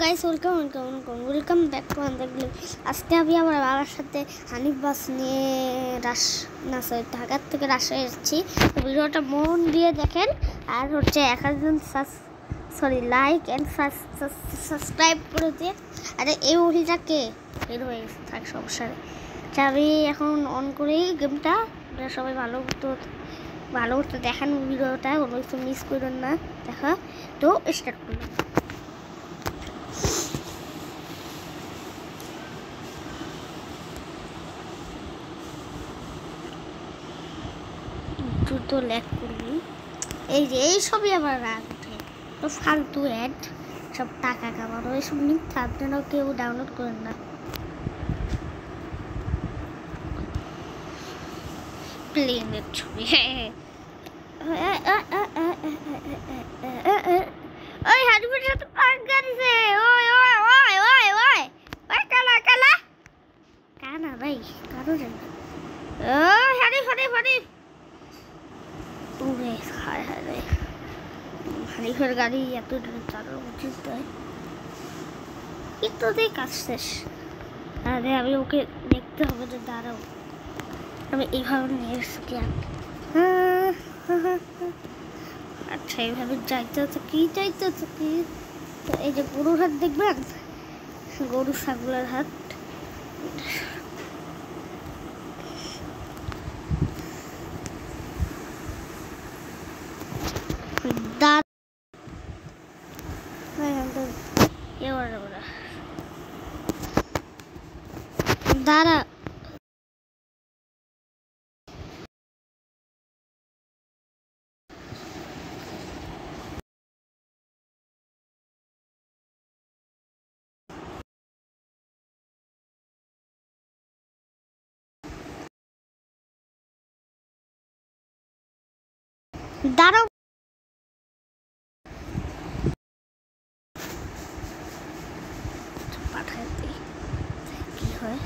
Guys, welcome back to আন্দার blog. আজকে আমি আমার বাবার সাথে হানিফ বাস নিয়ে ঢাকার থেকে রাজশাহী এসেছি। তো ভিডিওটা মন দিয়ে দেখেন, আর হচ্ছে 1000 লাইক অ্যান্ড সাবস্ক্রাইব করে দিয়ে। আরে এই উঠিটা কে বের হয়ে গেছে, থাক সমস্যা নেই। আমি এখন অন করেই গেমটা, সবাই ভালো করতে দেখান ভিডিওটা, কোনো কিছু মিস করবেন না দেখা। তো স্টার্ট করলাম। দ্রুত ল্যাগ করবি, এই যে এইসবই আমার রাগ উঠে। তো ফালতু অ্যাড, সব টাকা কামানো, এইসব মিথ্যা, আপনারাও কেউ ডাউনলোড করেন না। প্লেনের ছবি, ওই হানিফের সাথে পার্ক গাড়িছে, ওই ওই ওই ওই ওই ওই কালা কালা কানা ভাই, কারো জানি ওই হানিফ উড়ে হায় হায় রে। হানিফের গাড়ি এত দূরে চালানো উচিত নয়, একটু দিয়ে কাজ শেষ। আরে আমি ওকে দেখতে হবে যে দাঁড়াও, আমি এইভাবে নিয়ে এসেছি। আচ্ছা এইভাবে যাইতে থাকি। তো এই যে গরুর হাট দেখবেন, গরু ছাগলের হাট। দাঁড়া দাঁড়াও, পাঠাতে কি হয়?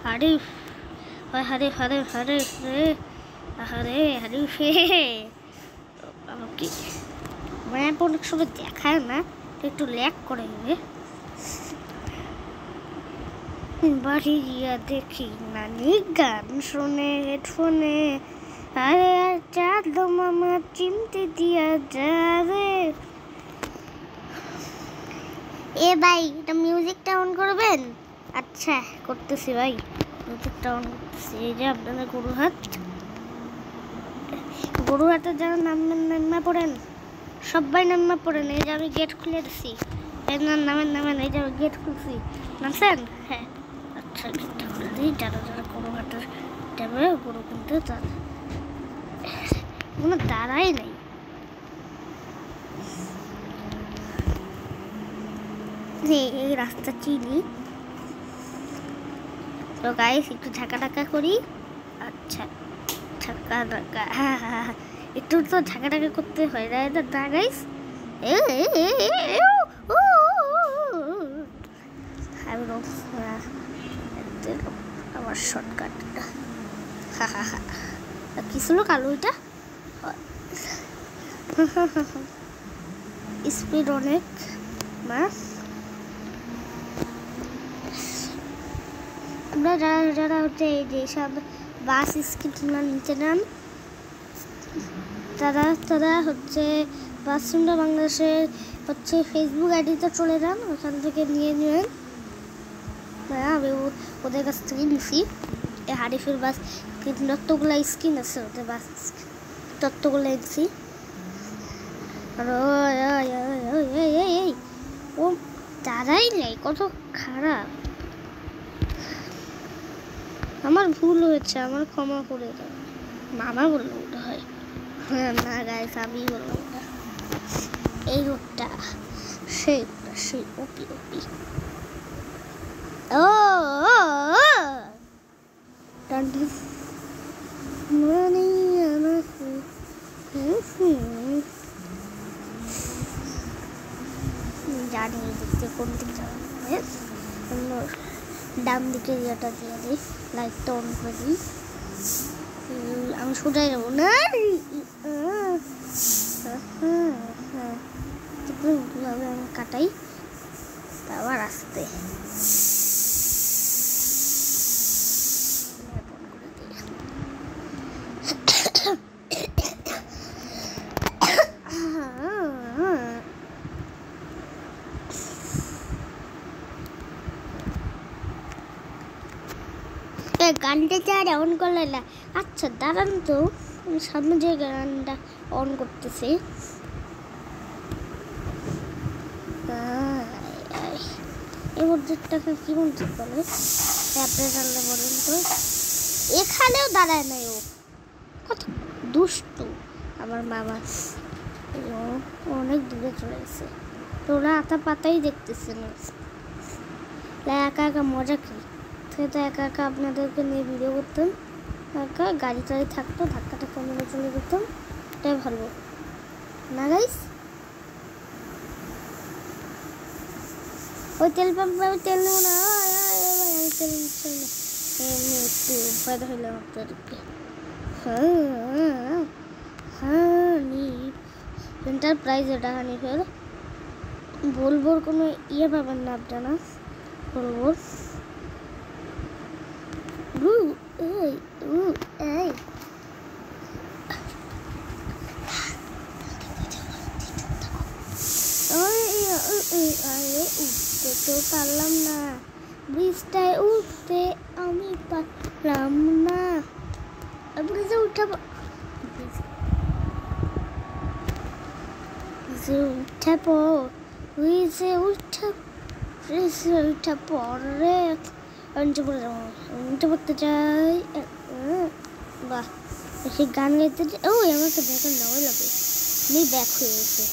হারিফ হারিফ হারিফ হারিফ রে, আরে হারিফ কি ম্যাপ অনেক সময় দেখায় না, একটু ল্যাগ করে নেবে। বাড়ি গিয়া দেখি নানি গান শোনে হেডফোনে, আরে আর চাঁদ মামা চিমতে দিয়া যাবে। এ ভাই, এটা মিউজিকটা অন করবেন? আচ্ছা করতেছি ভাই, মিউজিকটা অন করতেছি। এই যে আপনাদের গরু হাটে যারা নামা পড়েন, সবাই নামা পড়েন। এই যে আমি গেট খুলে দিচ্ছি, এই নামেন। এই যে আমি গেট খুলছি, নামছেন? হ্যাঁ আচ্ছা, গেটটা খুলে দিই। যারা গরু হাটে যাবে, গরু কিনতে, তারা কোনো দাঁড়াই নাই। এই রাস্তা চিনি তো গাইস, একটু ঝাঁকা করি। আচ্ছা একটু তো ঝাঁকা করতে হয় না গাইস। আমার শর্টকাটটা কি ছিল কালো, ওইটা স্পিড অনেক মাস। আমরা যারা হচ্ছে এই যে সব বাস স্কিমটা নিচে নেন, তারা হচ্ছে বাসুন্ডা বাংলাদেশের হচ্ছে ফেসবুক আইডিতে চলে যান, ওখান থেকে নিয়ে নেবেন। আমি ওদের কাছ থেকে নিছি এই হারিফের বাস, যতগুলো স্কিন আছে ওদের বাস ততগুলো নিছি। আর ও দাঁড়াই নেই, কত খারাপ। আমার ভুল হয়েছে, আমার ক্ষমা করে দাও। মামা বললো ওটা হয়, হ্যাঁ না গাইস আমি বললাম ওটা। এই রোডটা সেই ওপি ও জানি দেখতে কোন দিক যাবে, ডান দিকে ইয়েটা দিয়ে দিই, লাইটটা অন করে দিই। আমি সোজাই যাবো না, কাটাই আবার আসতে গানটা আর অন করলে না। আচ্ছা দাঁড়ান তো, সামনে যে গানটা অন করতেছি। এই মসজিদটাকে কি মসজিদ বলে আপনারা জানলে বলুন তো। এখানেও দাঁড়ায় নাই, ও কত দুষ্টু আমার মামা। অনেক দূরে চলে গেছে, তো ওরা আতা পাতাই দেখতেছে না। একা একা মজা কি, তো একা একা আপনাদেরকে নিয়ে ভিডিও করতাম, একা গাড়ি টাড়ি থাকতো, ধাক্কাটা কমে চলে যেতাম, এটাই ভালো না গাইস। ওই তেল পাম্পে আমি তেল নেবো না, তেল নিচ্ছি না, এমনি একটু ভয় হইলাম আপনাদেরকে। এন্টারপ্রাইজ এটা হানিফের বলবোর কোনো ইয়ে পাবেন না আপনারা, বলবোর উঠতে তো পারলাম না, ব্রিজটায় উঠতে আমি পারলাম না। ব্রিজে উঠাবো, উঠা পরে উঠে পড়তে চাই। বাহ, সে গান গাইতে ও আমাকে দেখেন না, ওই লাগে আমি ব্যাক হয়ে গেছে।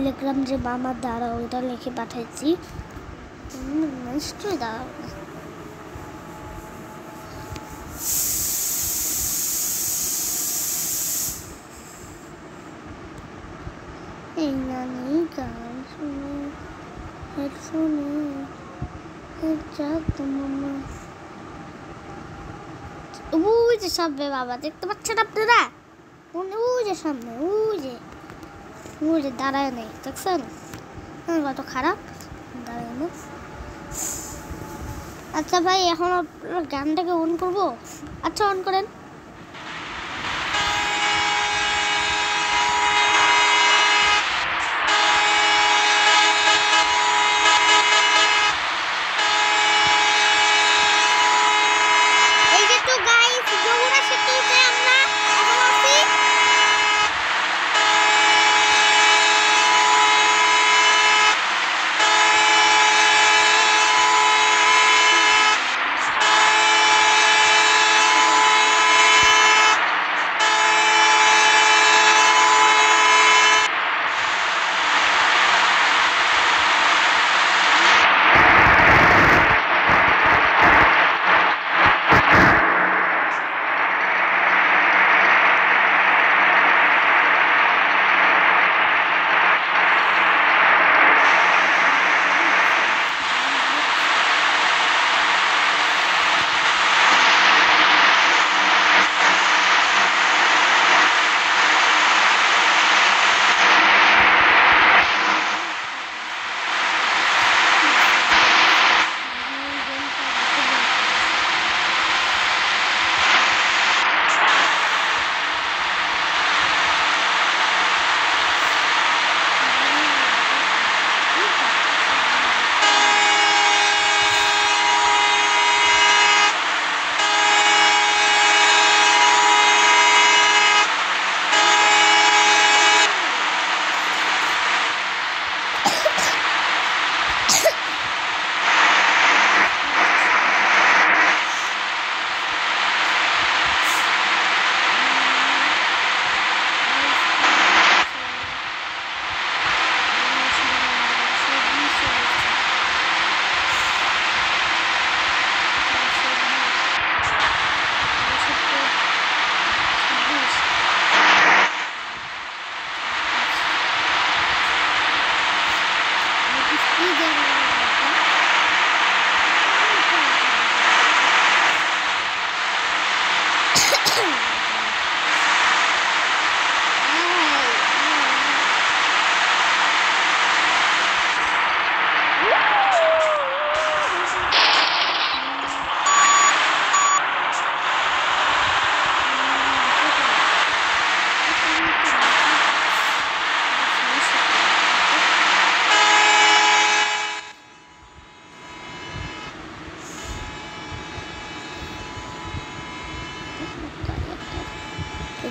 লিখলাম যে মামার দাঁড়াও, ওটা লিখে পাঠাইছি, নিশ্চয়ই দাঁড়াও। এই নানি গান শুনে হেডফোনে মামা, ওই যে সামনে বাবা দেখতে পাচ্ছেন আপনারা, ওই যে সামনে, ওই যে দাঁড়ায় নেই, দেখছেন কত খারাপ দাঁড়ায় না। আচ্ছা ভাই, এখন আপনার গানটাকে অন করবো। আচ্ছা অন করেন।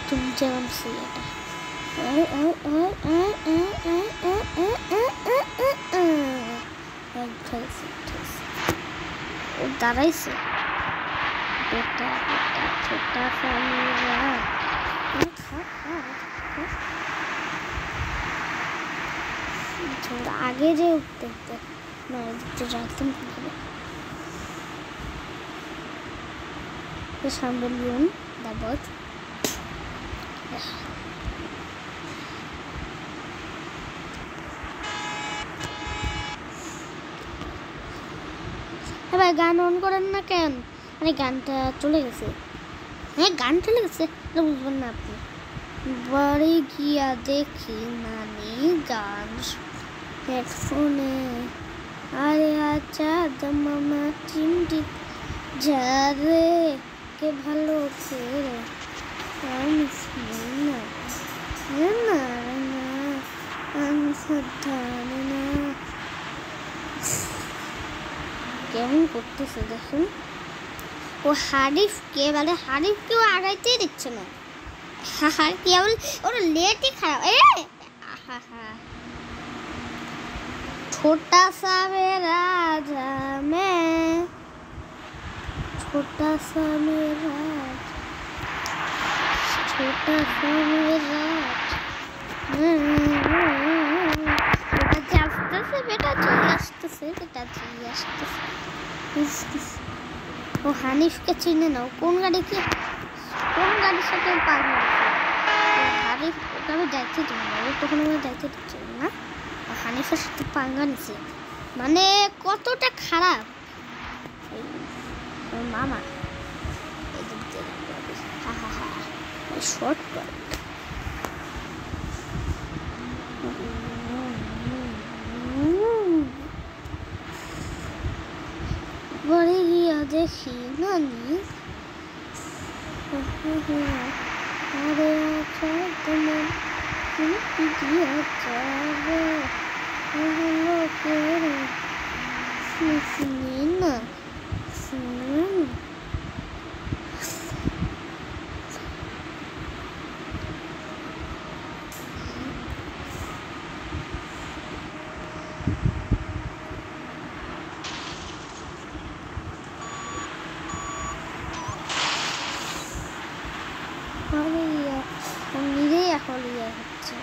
तुम जम से दाराई से बेटा बेटा छोटा सा मेरा थोड़ा आगे जे उठते मैं जाती हूँ ये सामने लून दाबत ভাই গান অন করেন না কেন? আরে গানটা চলে গেছে। হ্যাঁ গান চলে গেছে, এটা বুঝবেন না আপনি। বাড়ি গিয়া দেখি নানি গান হেডফোনে। আরে আচ্ছা মামা চিমটি যারে কে ভালো করে আমি না না না আমি সাবধান না কেমন করতেছে দেখুন। ও হারিফকে মানে হারিফকেও আগাইতেই দিচ্ছে না। কেবল ওর লেটই খারাপ। छोटा सा मेरा राजा मैं छोटा सा मेरा बेटा चले ও হানিফকে চিনে নাও। কোন গাড়ির সাথে পার হানিফ ওকে আমি দায়িত্ব দিব না, ও তখন আমার দায়িত্ব দিচ্ছে না। হানিফের সাথে পাঙ্গা নিছে মানে কতটা খারাপ মামা। শর্ট বাড়ি গিয়া দেখি নানি আরে আচ্ছা তোমার গিয়া যাবে না নিজেই এখন ইয়ে হচ্ছে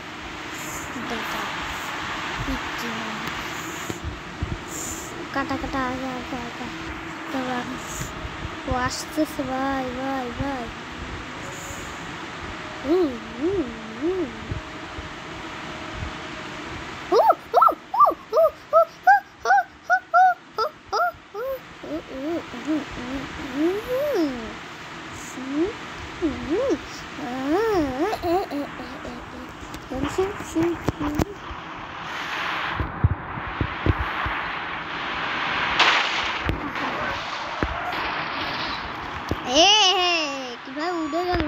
কাটা কাটা আগে আগে আগে ও আসতেছে ভাই ভাই ভাই কিভাবে উঠে গেল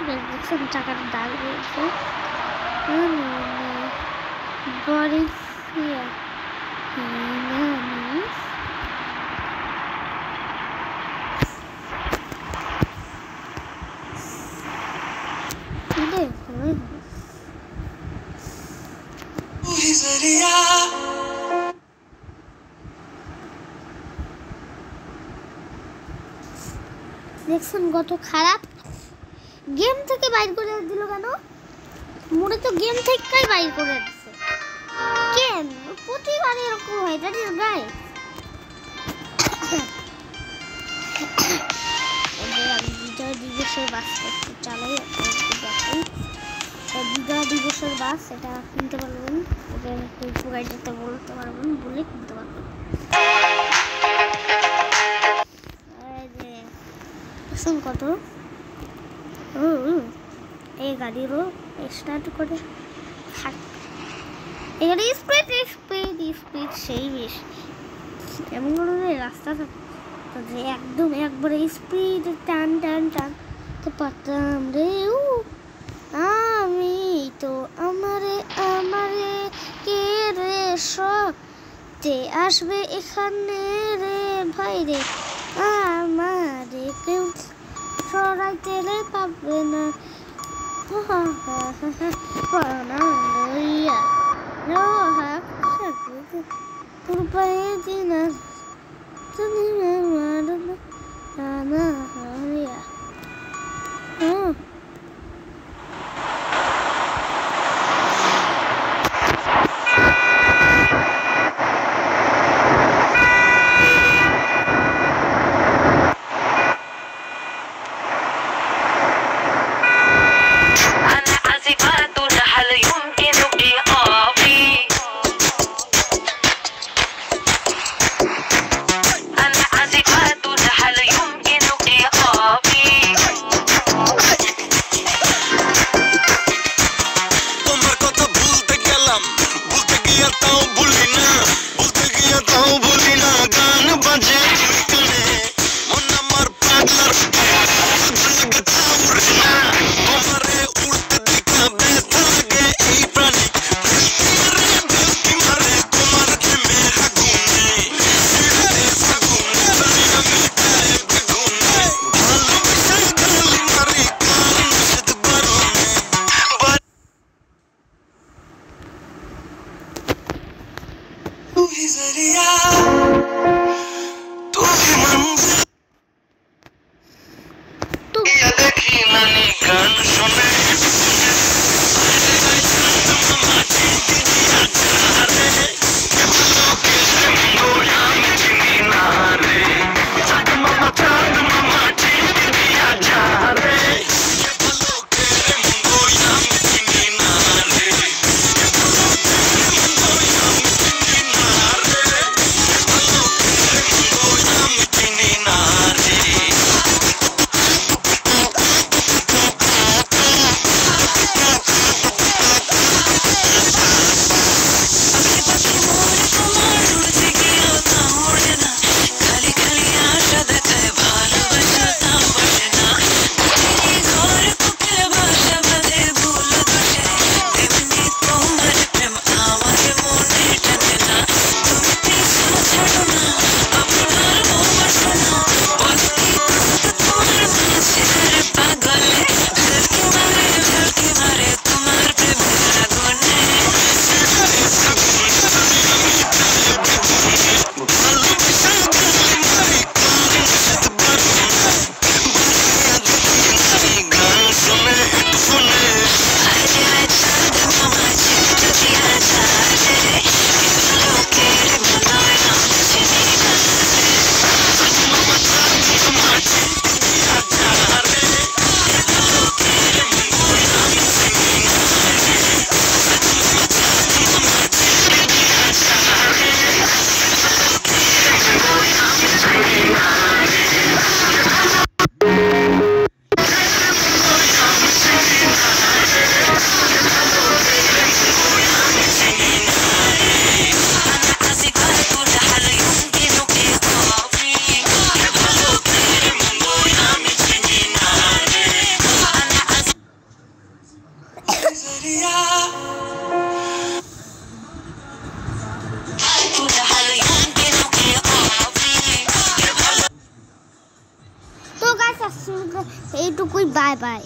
দেখছেন টাকার দাগ রয়েছে বড়ি দেখছেন কত খারাপ। গেম থেকে বাইর করে দিল কেন? মোরে তো গেম থেকেই বাইর করে দিচ্ছে কেন? প্রতিবার এরকম হয় জানিস গায়ে। আমি বিজয় দিবসের বাস্তব চালাই বিজয় দিবসের বাস, এটা কিনতে পারবেন, এটা গাড়িতে বলতে পারবেন, বলে কিনতে পারবেন। শুন কত এই গাড়িরও স্টার্ট করে এই গাড়ি স্পিড স্পিড স্পিড সেই বেশি, এমন করে রাস্তা থাকে যে একদম একবারে স্পিড টান টান টান তো পারতাম রে। আমি তো আমারে আমারে কে রে সতে আসবে এখানে রে ভাই রে, আমারে কেউ সরাইতে রে পাবে না, তোর পায়ে দিনা তুমি এইটুকুই, বাই বাই।